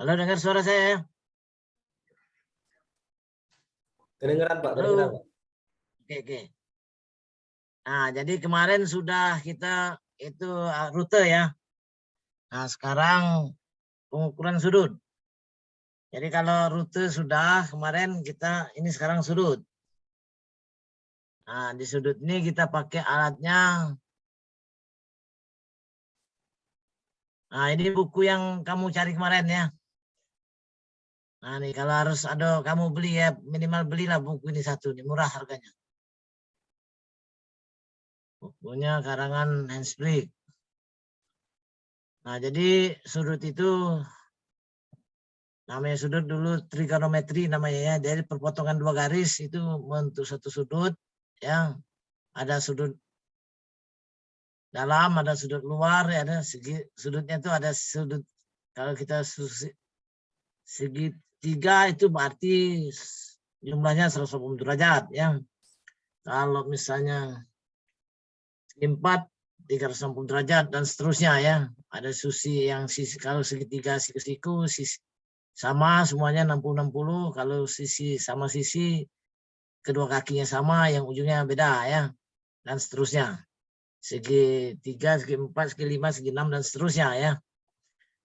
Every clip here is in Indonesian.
Halo, dengar suara saya ya? Kedengeran Pak, Halo. kedengeran Pak. Oke. Nah, jadi kemarin sudah kita itu rute ya. Nah, sekarang pengukuran sudut. Jadi kalau rute sudah kemarin kita ini sekarang sudut. Nah, di sudut ini kita pakai alatnya. Nah, ini buku yang kamu cari kemarin ya. Nah, nih kalau harus ada kamu beli ya, minimal belilah buku ini satu, nih murah harganya. Bukunya karangan Hans Blix. Nah, jadi sudut itu namanya sudut dulu trigonometri namanya ya. Dari perpotongan dua garis itu membentuk satu sudut yang ada sudut dalam, ada sudut luar, ya, ada segi sudutnya itu ada sudut kalau kita segitiga itu berarti jumlahnya 180 derajat ya. Kalau misalnya segi 4 360 derajat dan seterusnya ya. Ada sisi yang sisi kalau segitiga siku-siku sisi sama semuanya 60-60, kalau sisi sama sisi kedua kakinya sama yang ujungnya beda ya, dan seterusnya. Segi 3, segi 4, segi 5, segi 6 dan seterusnya ya.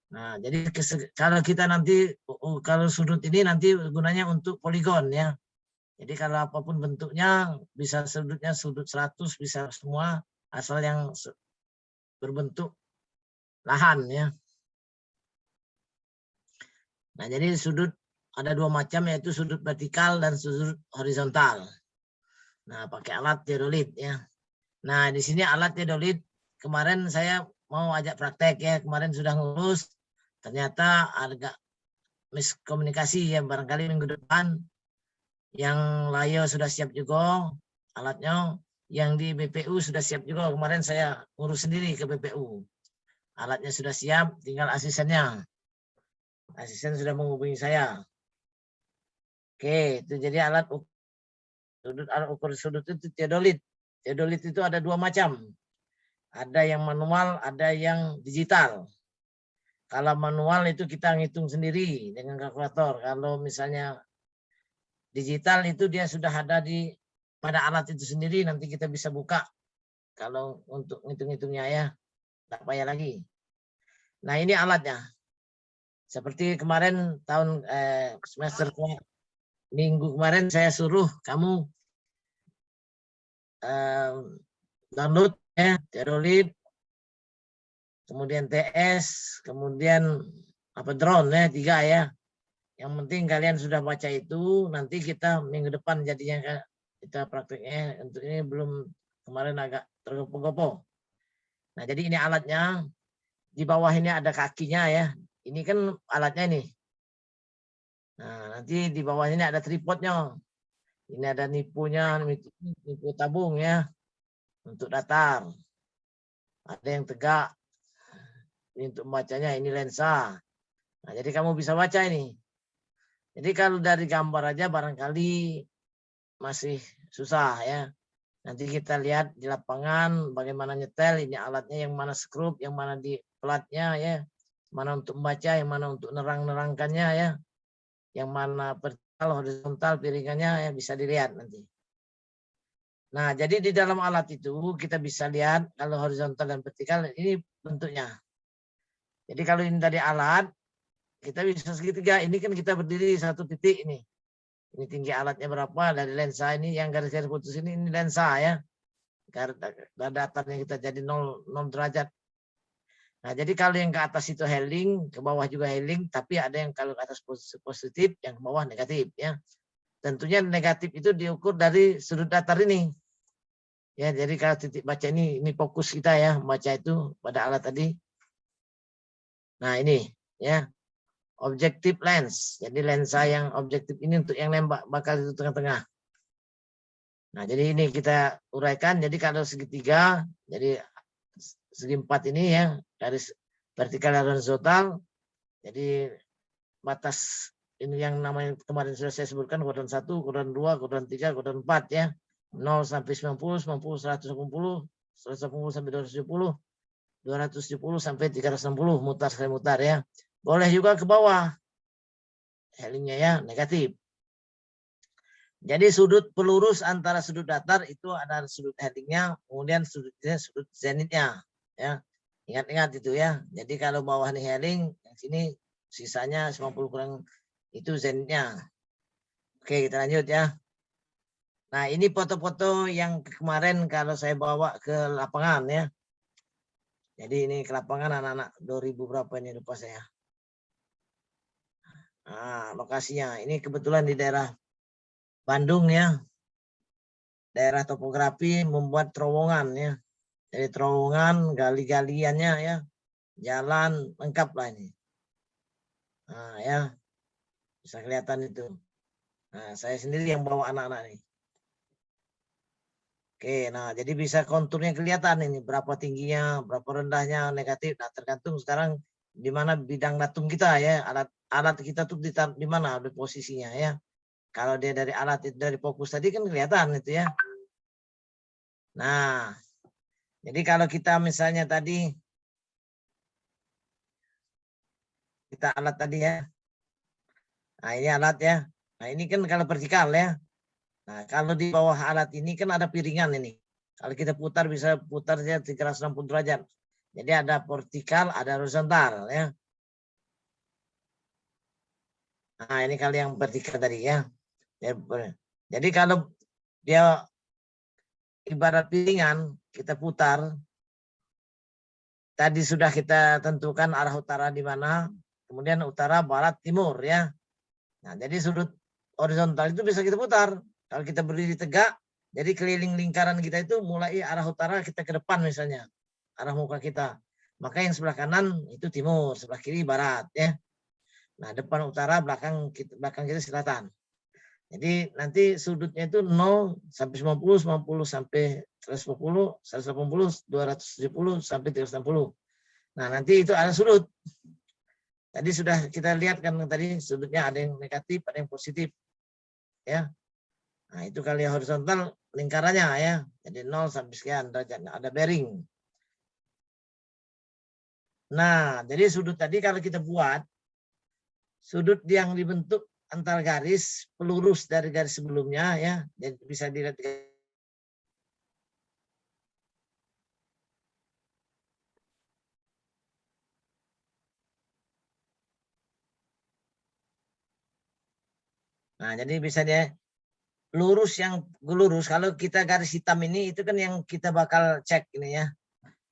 Nah, jadi kalau kita nanti kalau sudut ini nanti gunanya untuk poligon ya. Jadi kalau apapun bentuknya bisa sudutnya sudut 100 bisa semua asal yang berbentuk lahan ya. Nah, jadi sudut ada dua macam yaitu sudut vertikal dan sudut horizontal. Nah, pakai alat teodolit ya. Nah, di sini alat teodolit kemarin saya mau ajak praktek ya. Kemarin sudah ngurus, ternyata agak miskomunikasi ya. Barangkali minggu depan yang layo sudah siap juga alatnya. Yang di BPU sudah siap juga. Kemarin saya ngurus sendiri ke BPU. Alatnya sudah siap, tinggal asistennya. Asisten sudah menghubungi saya. Oke, itu jadi alat ukur sudut itu teodolit. Teodolit itu ada dua macam. Ada yang manual, ada yang digital. Kalau manual itu kita ngitung sendiri dengan kalkulator. Kalau misalnya digital itu dia sudah ada pada alat itu sendiri, nanti kita bisa buka. Kalau untuk ngitung-ngitungnya ya, tak payah lagi. Nah, ini alatnya. Seperti kemarin semester minggu kemarin saya suruh kamu download ya teodolit, kemudian TS, kemudian drone ya 3 ya. Yang penting kalian sudah baca itu, nanti kita minggu depan jadinya kita prakteknya. Untuk ini belum, kemarin agak tergopoh-gopoh. Nah, jadi ini alatnya. Di bawah ini ada kakinya ya. Ini kan alatnya nih. Nah, nanti di bawah ini ada tripodnya. Ini ada nipunya, nipu tabung ya. Untuk datar. Ada yang tegak. Ini untuk membacanya, ini lensa. Nah, jadi kamu bisa baca ini. Jadi kalau dari gambar aja barangkali masih susah ya. Nanti kita lihat di lapangan bagaimana nyetel, ini alatnya yang mana skrup, yang mana di platnya ya. Mana untuk membaca, yang mana untuk nerang-nerangkannya ya. Yang mana vertikal, horizontal, piringannya ya bisa dilihat nanti. Nah, jadi di dalam alat itu kita bisa lihat kalau horizontal dan vertikal ini bentuknya. Jadi kalau ini tadi alat, kita bisa segitiga. Ini kan kita berdiri satu titik ini. Ini tinggi alatnya berapa dari lensa ini, yang garis-garis putus ini lensa ya. Datarnya kita jadi 0 derajat. Nah, jadi kalau yang ke atas itu Helling, ke bawah juga Helling, tapi ada yang kalau ke atas positif, yang ke bawah negatif ya. Tentunya negatif itu diukur dari sudut datar ini. Ya, jadi kalau titik baca ini fokus kita ya, membaca itu pada alat tadi. Nah, ini ya. Objective lens. Jadi lensa yang objektif ini untuk yang nembak bakal itu tengah-tengah. Nah, jadi ini kita uraikan. Jadi kalau segitiga, jadi segi 4 ini ya, garis vertikal dan horizontal. Jadi batas ini yang namanya kemarin sudah saya sebutkan, kuadran 1, kuadran 2, kuadran 3, kuadran 4 ya. 0 sampai 90, 90 180, 180 sampai 270, 270 sampai 360 mutar sekali mutar ya. Boleh juga ke bawah. helingnya ya, negatif. Jadi sudut pelurus antara sudut datar itu ada sudut helingnya, kemudian sudut zenitnya. Ya, ingat-ingat itu ya. Jadi kalau bawah nih heling, yang sini sisanya 90 kurang itu zenitnya. Oke, kita lanjut ya. Nah, ini foto-foto yang kemarin kalau saya bawa ke lapangan ya. Jadi ini ke lapangan anak-anak 2000 berapa ini lupa saya. Nah, lokasinya ini kebetulan di daerah Bandung ya. Daerah topografi membuat terowongan ya. Jadi terowongan, gali-galiannya ya. Jalan lengkap lah ini. Nah, ya. Bisa kelihatan itu. Nah, saya sendiri yang bawa anak-anak nih. Oke, nah jadi bisa konturnya kelihatan ini berapa tingginya, berapa rendahnya, negatif. Nah, tergantung sekarang di mana bidang datum kita ya, alat kita tuh di mana di posisinya ya. Kalau dia dari alat itu dari fokus tadi kan kelihatan itu ya. Nah, jadi kalau kita misalnya tadi kita alat tadi ya. Nah, ini alat ya. Nah, ini kan kalau vertikal ya. Nah, kalau di bawah alat ini kan ada piringan ini. Kalau kita putar bisa putarnya 360 derajat. Jadi ada vertikal, ada horizontal ya. Nah, ini kali yang vertikal tadi ya. Jadi kalau dia ibarat piringan, kita putar. Tadi sudah kita tentukan arah utara di mana. Kemudian utara, barat, timur ya. Nah, jadi sudut horizontal itu bisa kita putar. Kalau kita berdiri tegak, jadi keliling lingkaran kita itu mulai arah utara kita ke depan misalnya. Arah muka kita. Maka yang sebelah kanan itu timur, sebelah kiri barat ya. Nah, depan utara, belakang kita selatan. Jadi nanti sudutnya itu 0 sampai 90, 90 sampai 150, 180, 270 sampai 360. Nah, nanti itu ada sudut. Tadi sudah kita lihat kan tadi sudutnya ada yang negatif, ada yang positif. Ya. Nah, itu kali horizontal lingkarannya ya. Jadi 0 sampai sekian derajatnya ada bearing. Nah, jadi sudut tadi kalau kita buat sudut yang dibentuk antar garis pelurus dari garis sebelumnya ya. Jadi bisa dilihat. Nah, jadi bisa dia lurus yang lurus. Kalau kita garis hitam ini itu kan yang kita bakal cek ini ya.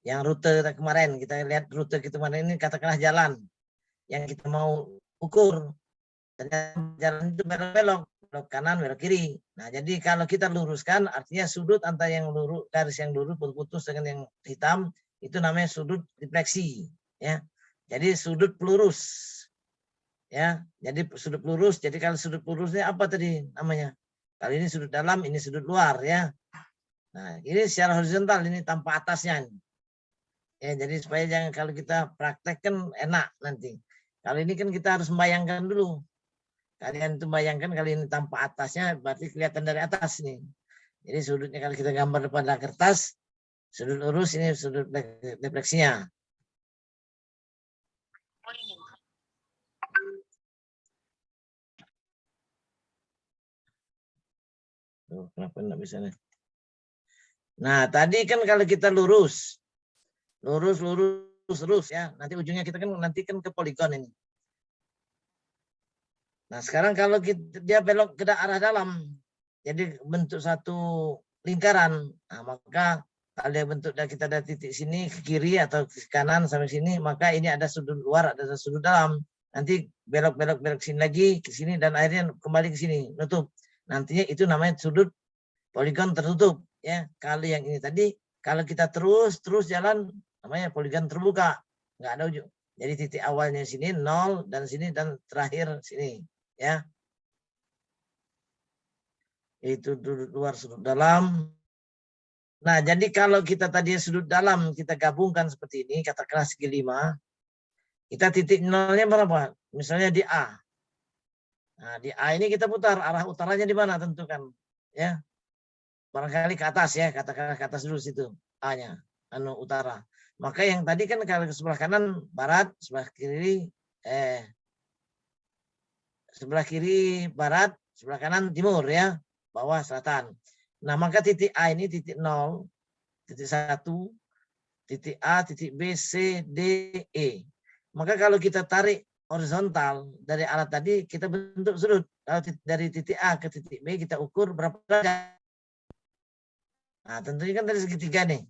Yang rute kemarin kita lihat rute kita kemarin ini katakanlah jalan yang kita mau ukur. Ternyata jalan itu belok-belok, belok kanan, belok kiri. Nah, jadi kalau kita luruskan artinya sudut antara yang lurus garis yang lurus putus dengan yang hitam itu namanya sudut refleksi ya. Jadi sudut pelurus. Ya, jadi sudut pelurus. Jadi kalau sudut pelurusnya apa tadi namanya? Kali ini sudut dalam, ini sudut luar ya. Nah, ini secara horizontal ini tanpa atasnya. Ya, jadi supaya jangan kalau kita praktekkan enak nanti. Kali ini kan kita harus membayangkan dulu. Kalian itu bayangkan kali ini tanpa atasnya berarti kelihatan dari atas nih. Jadi sudutnya kalau kita gambar pada kertas, sudut lurus ini sudut refleksinya. Tuh, kenapa enggak bisa nih? Nah, tadi kan kalau kita lurus lurus ya. Nanti ujungnya kita kan nanti kan ke poligon ini. Nah, sekarang kalau dia belok ke arah dalam, jadi bentuk satu lingkaran. Nah, maka kalau dia bentuk kita ada titik sini ke kiri atau ke kanan sampai sini, maka ini ada sudut luar, ada sudut dalam. Nanti belok sini lagi ke sini dan akhirnya kembali ke sini, nutup. Nantinya itu namanya sudut poligon tertutup ya. Kalau yang ini tadi kalau kita terus jalan namanya poligon terbuka, nggak ada ujung. Jadi titik awalnya sini 0 dan sini dan terakhir sini ya. Itu sudut luar sudut dalam. Nah, jadi kalau kita tadi sudut dalam kita gabungkan seperti ini, katakanlah segi 5, kita titik nolnya berapa? Misalnya di A. Nah, di A ini kita putar arah utaranya di mana tentukan ya. Barangkali ke atas ya, katakanlah ke atas dulu situ A-nya, utara. Maka yang tadi kan kalau ke sebelah kanan barat, sebelah kiri sebelah kiri barat, sebelah kanan timur ya, bawah selatan. Nah, maka titik A ini titik 0, titik 1, titik A, titik B, C, D, E. Maka kalau kita tarik horizontal dari alat tadi, kita bentuk sudut. Kalau dari titik A ke titik B kita ukur berapa derajat. Nah, tentunya kan dari segitiga nih.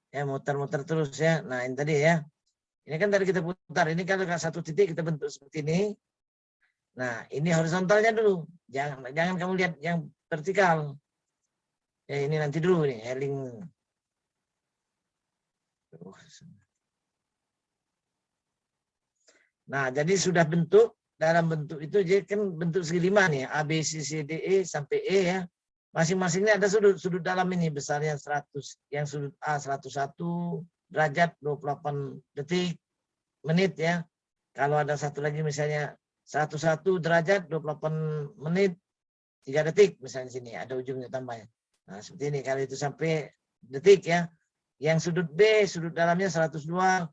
Ya, muter-muter terus ya. Nah, ini tadi ya. Ini kan dari kita putar. Ini kalau satu titik kita bentuk seperti ini. Nah, ini horizontalnya dulu. Jangan kamu lihat yang vertikal. Ya, ini nanti dulu nih, heling. Nah, jadi sudah bentuk, dalam bentuk itu jadi kan bentuk segi 5 nih, A, B, C, C, D, E sampai E ya. Masing-masingnya ada sudut dalam ini, besarnya 100. Yang sudut A 101 derajat 28 detik menit ya. Kalau ada satu lagi misalnya 101 derajat 28 menit 3 detik misalnya sini, ada ujungnya tambahnya. Nah, seperti ini kalau itu sampai detik ya. Yang sudut B, sudut dalamnya 102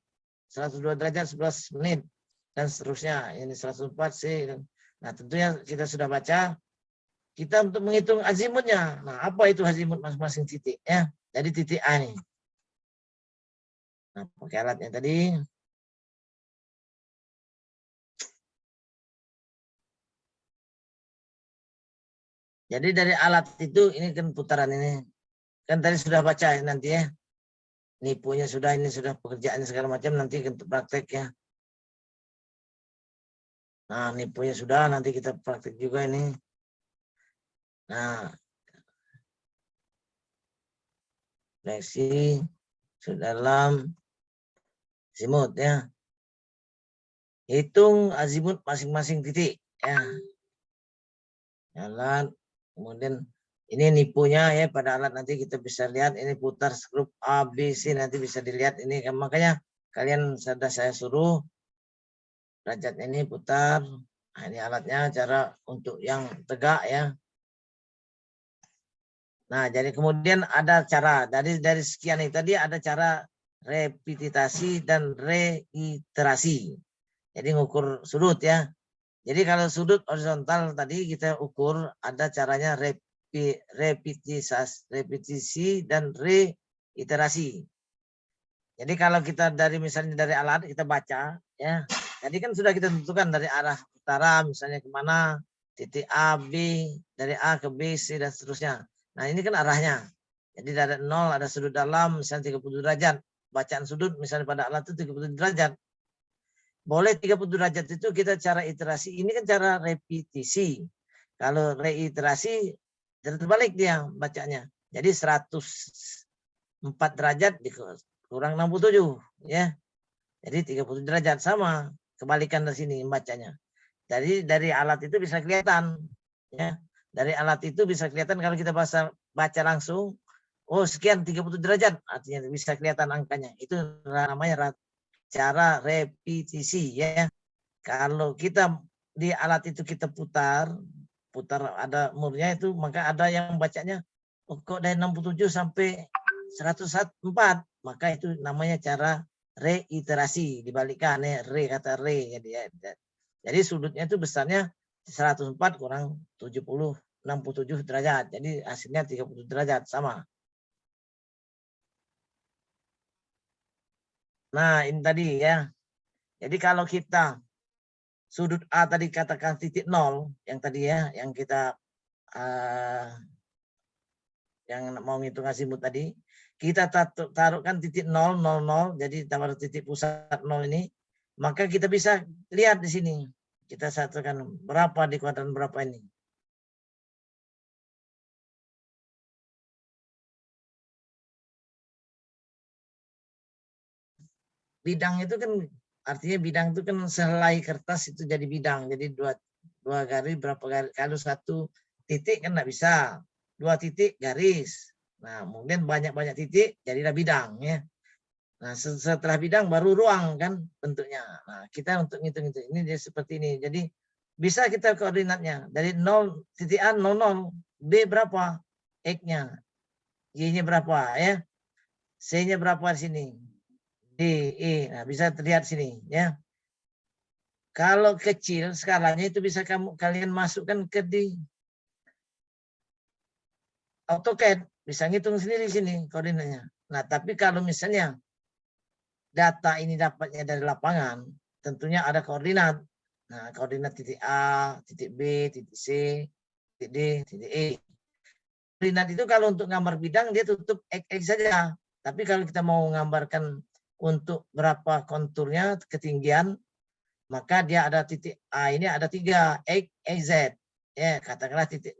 derajat 11 menit dan seterusnya. Ini 104 C. Nah, tentunya kita sudah baca. Kita untuk menghitung azimutnya. Nah, apa itu azimut masing-masing titik ya? Jadi titik A nih. Nah, pakai alatnya tadi. Jadi dari alat itu ini kan putaran ini. Kan tadi sudah baca nanti ya. Nipunya sudah, ini sudah pekerjaan segala macam nanti untuk praktek ya. Nah, nipunya sudah, nanti kita praktek juga ini. Nah, seleksi dalam azimut ya. Hitung azimut masing-masing titik ya. Alat, kemudian ini nipunya ya, pada alat nanti kita bisa lihat ini putar skrup A, B, C, nanti bisa dilihat ini. Makanya kalian sudah saya suruh derajat ini putar. Nah, ini alatnya cara untuk yang tegak ya. Nah, jadi kemudian ada cara dari sekian ini tadi ada cara repetitasi dan reiterasi. Jadi ngukur sudut ya. Jadi kalau sudut horizontal tadi kita ukur ada caranya repetisi dan reiterasi. Jadi kalau kita dari misalnya dari alat kita baca ya. Jadi kan sudah kita tentukan dari arah utara misalnya kemana, titik A, B, dari A ke B, C dan seterusnya. Nah, ini kan arahnya. Jadi dari 0 ada sudut dalam misalnya 30 derajat. Bacaan sudut misalnya pada alat itu 30 derajat. Boleh 30 derajat itu kita cara iterasi. Ini kan cara repetisi. Kalau reiterasi terbalik dia bacanya. Jadi 104 derajat kurang 67 ya. Jadi 30 derajat sama. Kebalikan dari sini bacanya. Jadi dari alat itu bisa kelihatan ya. Dari alat itu bisa kelihatan kalau kita baca langsung, oh sekian 30 derajat, artinya bisa kelihatan angkanya. Itu namanya cara repetisi ya. Kalau kita di alat itu kita putar ada murnya itu, maka ada yang bacanya oh, kok dari 67 sampai 104, maka itu namanya cara reiterasi, dibalikkan ya, kata re ya. Jadi sudutnya itu besarnya 104 kurang 70, 67 derajat. Jadi hasilnya 30 derajat sama. Nah, ini tadi ya. Jadi kalau kita sudut A tadi katakan titik 0 yang tadi ya, yang kita yang mau ngitung azimut tadi, kita taruhkan titik 0, 0, 0, jadi taruh titik pusat 0 ini, maka kita bisa lihat di sini. Kita satukan berapa di kuadran berapa ini. Bidang itu kan artinya bidang itu kan sehelai kertas itu jadi bidang. Jadi dua garis berapa garis. Kalau satu titik kan nggak bisa. 2 titik garis. Nah, kemudian banyak-banyak titik jadilah bidang ya. Nah, setelah bidang baru ruang kan bentuknya. Nah, kita untuk ngitung itu ini dia seperti ini. Jadi bisa kita koordinatnya dari 0 titik A 00, B berapa? X-nya. Y-nya berapa ya? C-nya berapa di sini? D, E. Nah, bisa terlihat sini ya. Kalau kecil skalanya itu bisa kalian masukkan ke di AutoCAD, bisa ngitung sendiri sini koordinatnya. Nah, tapi kalau misalnya data ini dapatnya dari lapangan, tentunya ada koordinat. Nah, koordinat titik A, titik B, titik C, titik D, titik E. Koordinat itu kalau untuk gambar bidang dia tutup X saja. Tapi kalau kita mau menggambarkan untuk berapa konturnya, ketinggian, maka dia ada titik A ini ada 3 X, Y, Z. Ya, katakanlah titik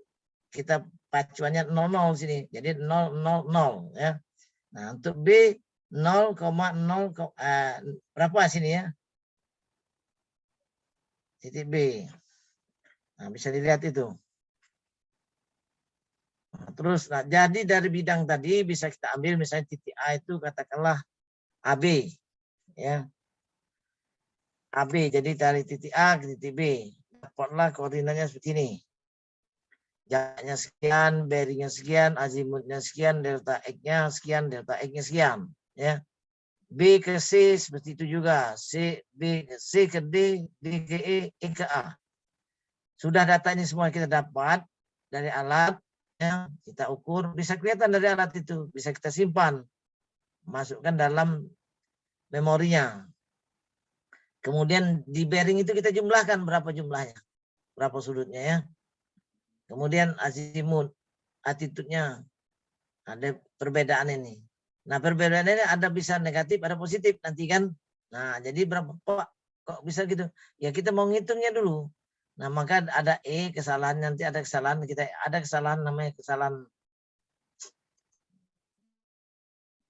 kita pacuannya 00 sini. Jadi 000 ya. Nah, untuk B 0,0 berapa sini ya? Titik B. Nah, bisa dilihat itu. Nah, terus jadi dari bidang tadi bisa kita ambil misalnya titik A itu katakanlah AB ya. AB jadi dari titik A ke titik B. Dapatlah koordinatnya seperti ini. Jaraknya sekian, bearingnya sekian, azimutnya sekian, delta X-nya sekian, delta X-nya sekian ya. B ke C seperti itu juga. C ke D, D ke E, E ke A. Sudah data ini semua kita dapat dari alat, ya, kita ukur, bisa kelihatan dari alat itu, bisa kita simpan, masukkan dalam memorinya. Kemudian di bearing itu kita jumlahkan berapa jumlahnya, berapa sudutnya ya. Kemudian azimut, attitude-nya, ada perbedaan ini. Nah perbedaan ini ada bisa negatif, ada positif nanti kan. Nah jadi berapa kok bisa gitu? Ya kita mau ngitungnya dulu. Nah maka ada kesalahan, nanti ada kesalahan, kita ada kesalahan namanya kesalahan.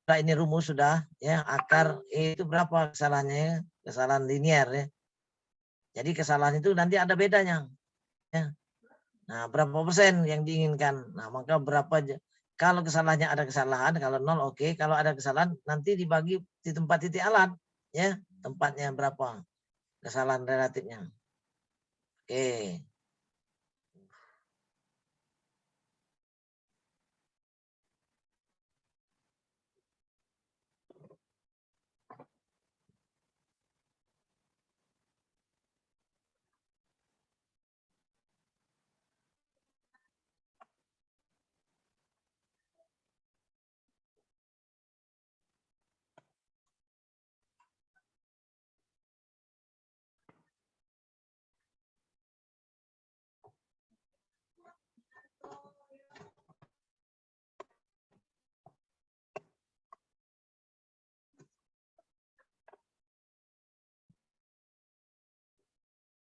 Nah, ini rumus sudah ya, akar itu berapa kesalahannya? Kesalahan linear ya. Jadi kesalahan itu nanti ada bedanya ya. Nah berapa persen yang diinginkan? Nah maka berapa, kalau kesalahannya ada kesalahan, kalau 0 oke, kalau ada kesalahan nanti dibagi di tempat titik alat ya, tempatnya berapa kesalahan relatifnya. Oke.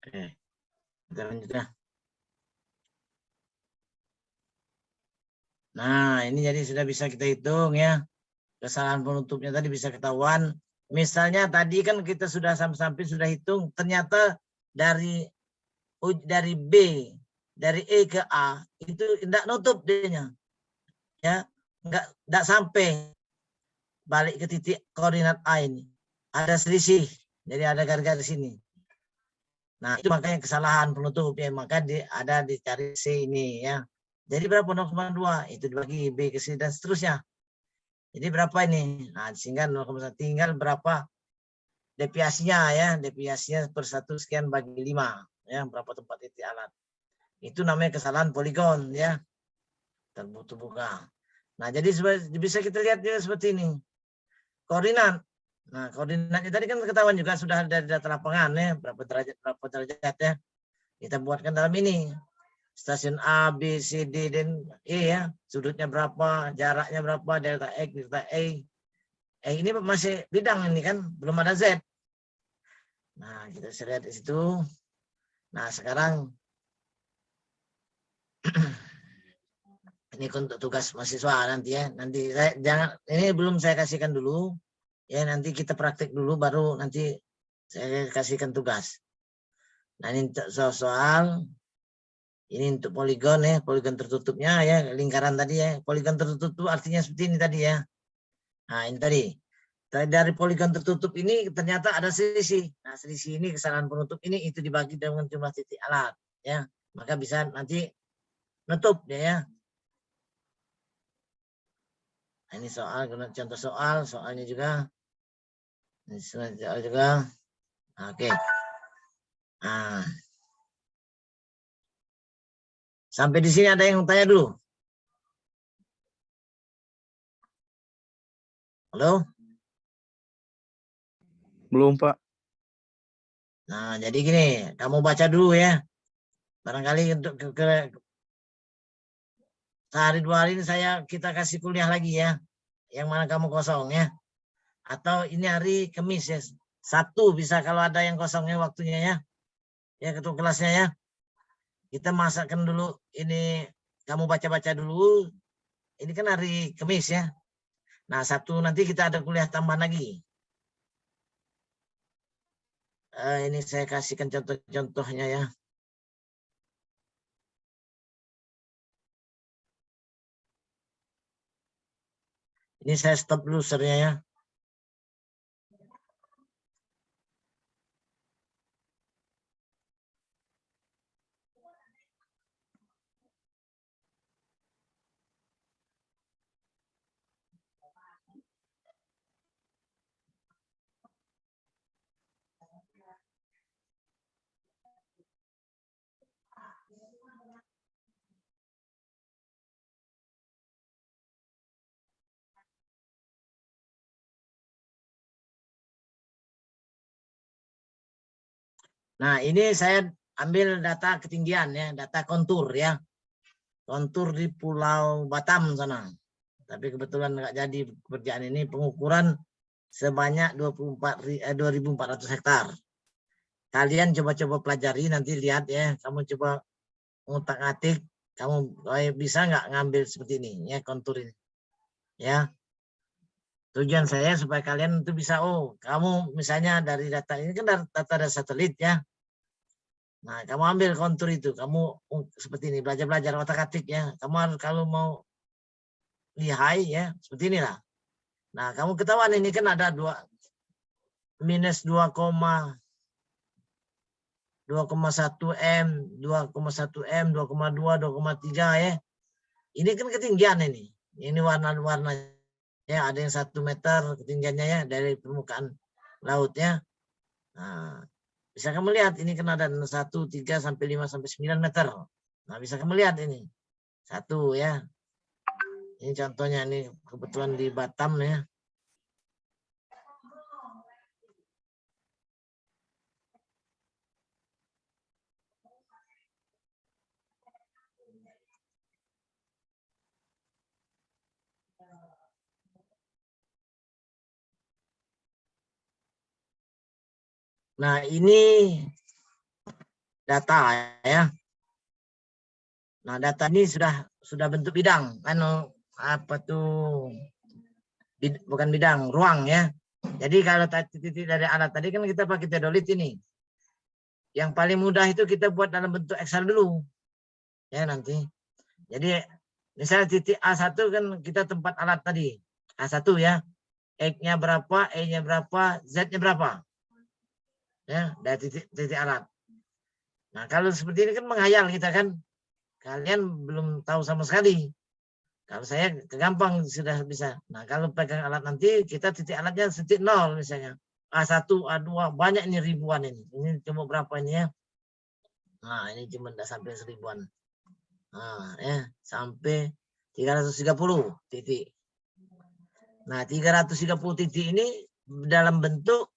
Oke. Kita lanjut ya. Nah, ini jadi sudah bisa kita hitung ya. Kesalahan penutupnya tadi bisa ketahuan. Misalnya tadi kan kita sudah sampai sudah hitung, ternyata dari B, dari E ke A itu tidak nutup dia-nya. Ya, enggak sampai balik ke titik koordinat A ini. Ada selisih. Jadi ada garis-garis sini. Nah, itu makanya kesalahan penutup ya, maka ada dicari C ini ya. Jadi berapa 0,2 itu dibagi B ke C dan seterusnya. Jadi berapa ini? Nah, sehingga 0,1 tinggal berapa deviasinya ya, deviasinya per 1 sekian bagi 5 ya, berapa tempat titik alat. Itu namanya kesalahan poligon ya. Terbuka. Nah, jadi bisa kita lihat juga seperti ini. Koordinat. Nah, koordinatnya tadi kan ketahuan juga sudah dari data lapangan ya, berapa derajat ya. Kita buatkan dalam ini. Stasiun A, B, C, D, dan E ya. Sudutnya berapa, jaraknya berapa, delta X, delta E. Ini masih bidang ini kan, belum ada Z. Nah, kita bisa lihat di situ. Nah, sekarang ini untuk tugas mahasiswa nanti ya. Nanti ini belum saya kasihkan dulu. Ya, nanti kita praktek dulu baru nanti saya kasihkan tugas. Nah, ini untuk soal ini untuk poligon ya, poligon tertutupnya ya, lingkaran tadi ya. Poligon tertutup itu artinya seperti ini tadi ya. Nah, ini tadi. Dari poligon tertutup ini ternyata ada selisih. Nah, selisih ini kesalahan penutup ini itu dibagi dengan jumlah titik alat ya. Maka bisa nanti nutup ya. Nah, ini soal, contoh soalnya juga. Ini soal juga. Oke. Nah, sampai di sini ada yang tanya dulu? Halo? Belum, Pak. Nah, jadi gini, kamu baca dulu ya. Barangkali untuk sehari 2 hari ini kita kasih kuliah lagi ya. Yang mana kamu kosong ya. Atau ini hari Kamis ya. Sabtu bisa kalau ada yang kosongnya waktunya ya. Ya ketua kelasnya ya. Kita masakkan dulu ini, kamu baca-baca dulu. Ini kan hari Kamis ya. Nah, Sabtu nanti kita ada kuliah tambahan lagi. Ini saya kasihkan contoh-contohnya ya. Ini saya stop dulu share-nya ya. Nah, ini saya ambil data ketinggian ya, data kontur ya. Kontur di Pulau Batam sana. Tapi kebetulan nggak jadi pekerjaan ini, pengukuran sebanyak 2.400 hektar. Kalian coba-coba pelajari, nanti lihat ya, kamu coba ngutak-atik, kamu bisa nggak ngambil seperti ini ya, kontur ini. Ya. Tujuan saya supaya kalian itu bisa, oh, kamu misalnya dari data ini kan data dari satelit ya. Nah, kamu ambil kontur itu, kamu seperti ini, belajar-belajar otak-atik ya. Kamu harus kalau mau lihai ya, seperti inilah. Nah, kamu ketahuan ini kan ada minus 2,1 M, 2,1 M, 2,2, 2,3 ya. Ini kan ketinggian ini. Ini warna-warna ya, ada yang 1 meter ketinggiannya ya dari permukaan lautnya. Nah, bisa kamu lihat ini kan ada 1, 3 sampai 5 sampai 9 meter. Nah, bisa kamu lihat ini. 1 ya. Ini contohnya ini kebetulan di Batam ya. Nah, ini data ya. Nah, data ini sudah bentuk bidang. Kan apa tuh? Bukan bidang, ruang ya. Jadi kalau titik dari alat tadi kan kita pakai teodolit ini. Yang paling mudah itu kita buat dalam bentuk Excel dulu. Ya nanti. Jadi misalnya titik A1 kan kita tempat alat tadi. A1 ya. X-nya berapa, E-nya berapa, Z-nya berapa. Ya, dari titik alat. Nah, kalau seperti ini kan menghayal kita kan. Kalian belum tahu sama sekali. Kalau saya gampang sudah bisa. Nah, kalau pegang alat nanti kita titik alatnya titik 0 misalnya. A1, A2, banyak ini ribuan ini. Ini cuma berapa ini ya? Nah, ini cuma tidak sampai 1000-an. Nah, ya, sampai 330 titik. Nah, 330 titik ini dalam bentuk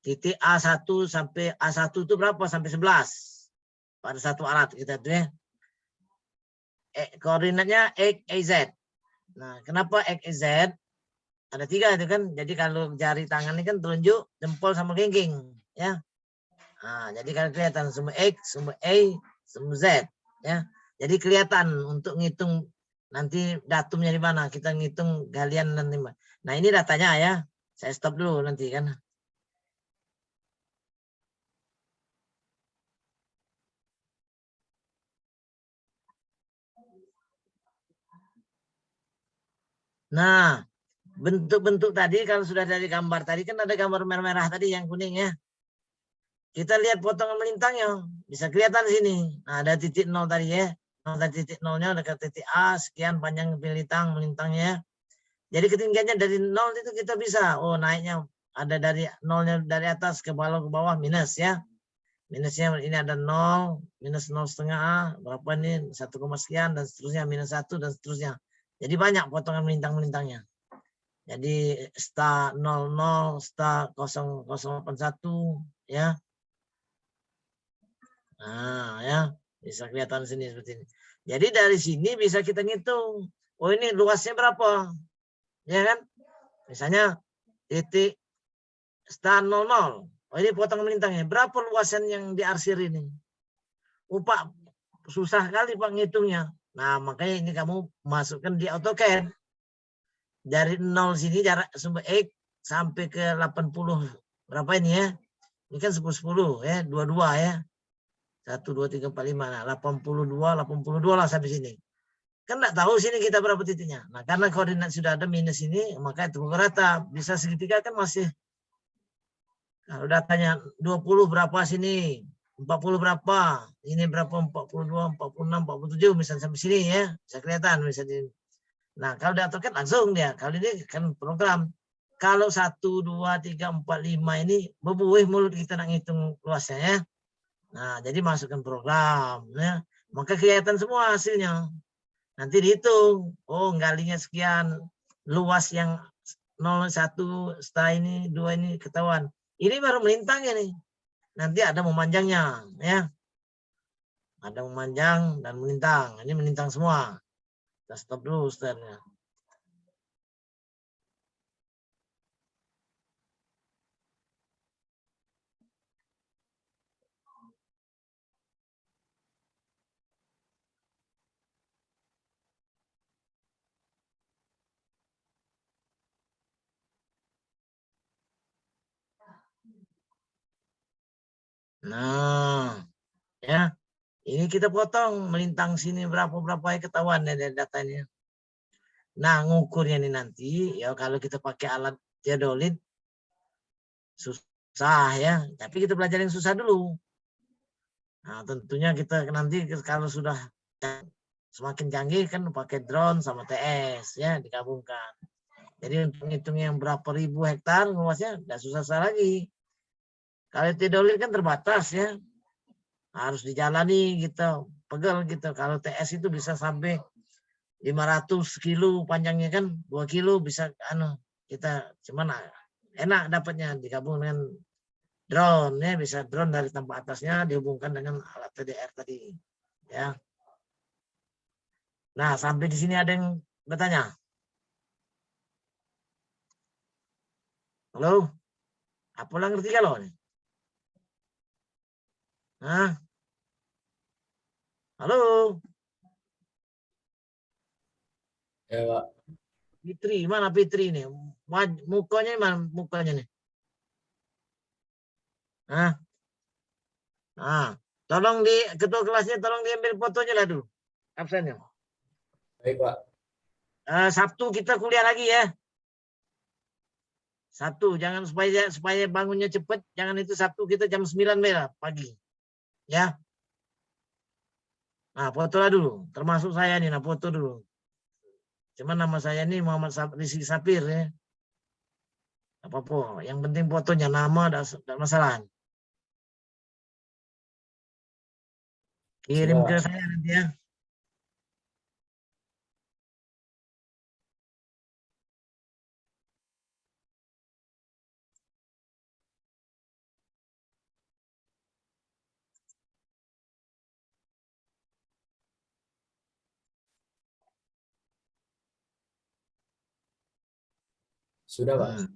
titik A1 sampai A1 itu berapa? Sampai 11. Pada satu alat kita tuh ya. Koordinatnya X, Y, Z. Nah, kenapa X, Y, Z? Ada 3 itu kan. Jadi kalau jari tangan ini kan telunjuk, jempol sama kelingking. Ya. Nah, jadi kalau kelihatan sumber X, sumber Y, sumber Z. Ya. Jadi kelihatan untuk ngitung nanti datumnya di mana. Kita ngitung galian nanti. Nah, ini datanya ya. Saya stop dulu nanti kan. Nah, bentuk-bentuk tadi kalau sudah dari gambar tadi kan ada gambar merah-merah tadi yang kuning ya. Kita lihat potongan melintangnya, bisa kelihatan di sini. Nah, ada titik 0 tadi ya. dari titik nolnya dekat titik A, sekian panjang melintangnya. Jadi ketinggiannya dari nol itu kita bisa, oh naiknya ada dari nolnya dari atas ke bawah minus ya. Minusnya ini ada 0, minus 0,5, berapa ini 1, sekian dan seterusnya, minus 1 dan seterusnya. Jadi banyak potongan melintang-melintangnya. Jadi star 00, star 0081 ya. Nah, ya, bisa kelihatan sini seperti ini. Jadi dari sini bisa kita ngitung. Oh, ini luasnya berapa? Ya kan? Misalnya titik star 00. Oh, ini potong melintangnya. Berapa luasan yang diarsir ini? Pak, susah kali Pak ngitungnya. Nah, makanya ini kamu masukkan di AutoCAD. Dari 0 sini jarak sumber X sampai ke 80 berapa ini ya? Ini kan 10 ya, 22 ya. 1 2 3 4 5. Nah, 82 lah sampai sini. Kan enggak tahu sini kita berapa titiknya. Nah, karena koordinat sudah ada minus ini, maka itu pukul rata. Bisa segitiga kan masih. Kalau datanya 20 berapa sini? 40 berapa? Ini berapa? 42, 46, 47 misalnya sampai sini ya. Bisa kelihatan misalnya. Nah, kalau di AutoCAD langsung dia. Kalau ini kan program. Kalau 1, 2, 3, 4, 5 ini bebuih mulut kita nak ngitung luasnya ya. Nah, jadi masukkan program ya. Maka kelihatan semua hasilnya. Nanti dihitung. Oh, galinya sekian. Luas yang 01 setelah ini 2 ini ketahuan. Ini baru melintangnya nih. Nanti ada memanjangnya ya. Ada memanjang dan melintang. Ini melintang semua. Kita stop dulu setelahnya. Nah, ya. Ini kita potong melintang sini berapa ya ketahuan ya dari datanya. Nah, ngukurnya ini nanti ya kalau kita pakai alat teodolit susah ya, tapi kita belajar yang susah dulu. Nah, tentunya kita nanti kalau sudah semakin canggih kan pakai drone sama TS ya digabungkan. Jadi untuk ngitung yang berapa ribu hektar luasnya nggak susah lagi. Kalau teodolit kan terbatas ya, harus dijalani gitu, pegel gitu. Kalau TS itu bisa sampai 500 kilo panjangnya kan, 2 kilo bisa kita cuman enak dapatnya digabung dengan drone ya, bisa drone dari tempat atasnya dihubungkan dengan alat TDR tadi ya. Nah, sampai di sini ada yang bertanya? Halo? Apa lah ngerti kalau nih? Hah? Halo? Ya, Pak. Fitri, mana Fitri nih? Mukanya mana mukanya nih? Hah? Nah, tolong di ketua kelasnya tolong diambil fotonya lah dulu. Absennya. Baik, Pak. Sabtu kita kuliah lagi ya. Sabtu, jangan supaya bangunnya cepat, jangan itu Sabtu kita jam 9 merah pagi. Ya. Nah, foto lah dulu. Termasuk saya nih, nah foto dulu. Cuman nama saya ini Muhammad Rizky Sapir ya. Apa-apa, yang penting fotonya, nama tidak masalah. Kirim Sudah, ke Pak. saya nanti ya. Sudah, Pak.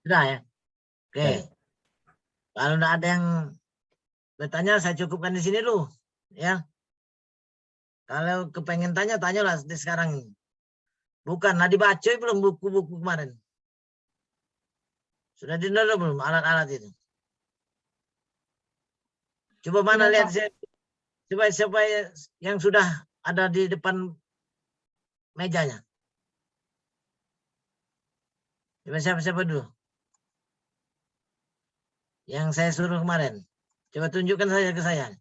Sudah ya. Oke. Ya. Kalau tidak ada yang bertanya, saya cukupkan di sini dulu. Ya. Kalau kepengen tanya, tanyalah sekarang ini. Bukan, nah dibaca belum buku-buku kemarin. Sudah di-download belum alat-alat itu? Coba mana Sudah, lihat Pak. siapa yang sudah ada di depan mejanya. Coba siapa dulu? Yang saya suruh kemarin. Coba tunjukkan saja ke saya.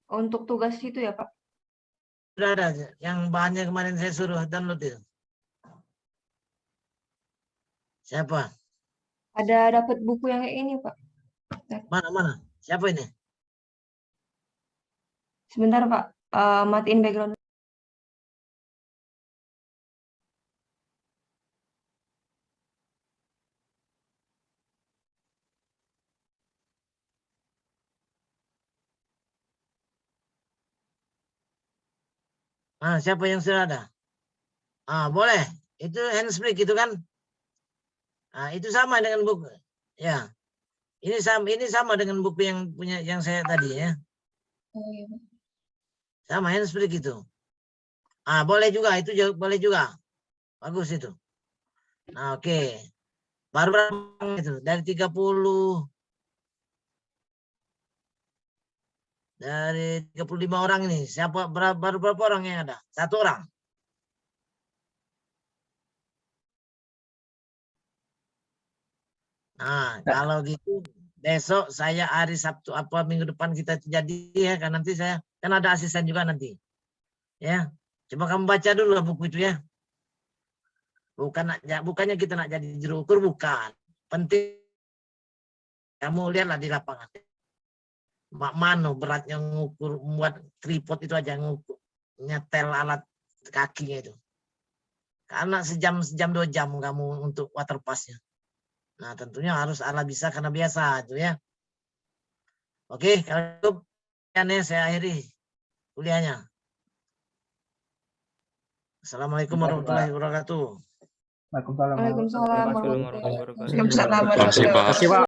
Untuk tugas itu ya, Pak? Sudah ada yang bahannya kemarin saya suruh download itu. Siapa? Ada dapat buku yang kayak ini, Pak. Mana? Siapa ini? Sebentar, Pak. Matiin background. Siapa yang sudah ada? Boleh. Itu handsfree gitu kan? Itu sama dengan buku. Ya. Ini sama dengan buku yang punya yang saya tadi ya. Oh iya, Pak. Sama handsfree gitu. Boleh juga, itu boleh juga. Bagus itu. Nah, oke. Baru berapa itu? Dari 30. Dari 35 orang ini. Baru berapa orang yang ada? 1 orang. Nah, kalau gitu besok saya hari Sabtu minggu depan kita jadi ya, kan nanti saya kan ada asisten juga nanti. Ya. Coba kamu baca dulu lah buku itu ya. Bukannya kita nak jadi juru ukur, bukan. Penting kamu lihatlah di lapangan. Mana beratnya ngukur, membuat tripod itu aja ngukur, nyetel alat kakinya itu. Karena sejam 2 jam kamu untuk water pass-nya. Nah, tentunya harus ala bisa karena biasa itu ya. Oke, kalau itu saya akhiri kuliahnya. Assalamualaikum warahmatullahi wabarakatuh. Waalaikumsalam warahmatullahi wabarakatuh. Terima kasih, Pak.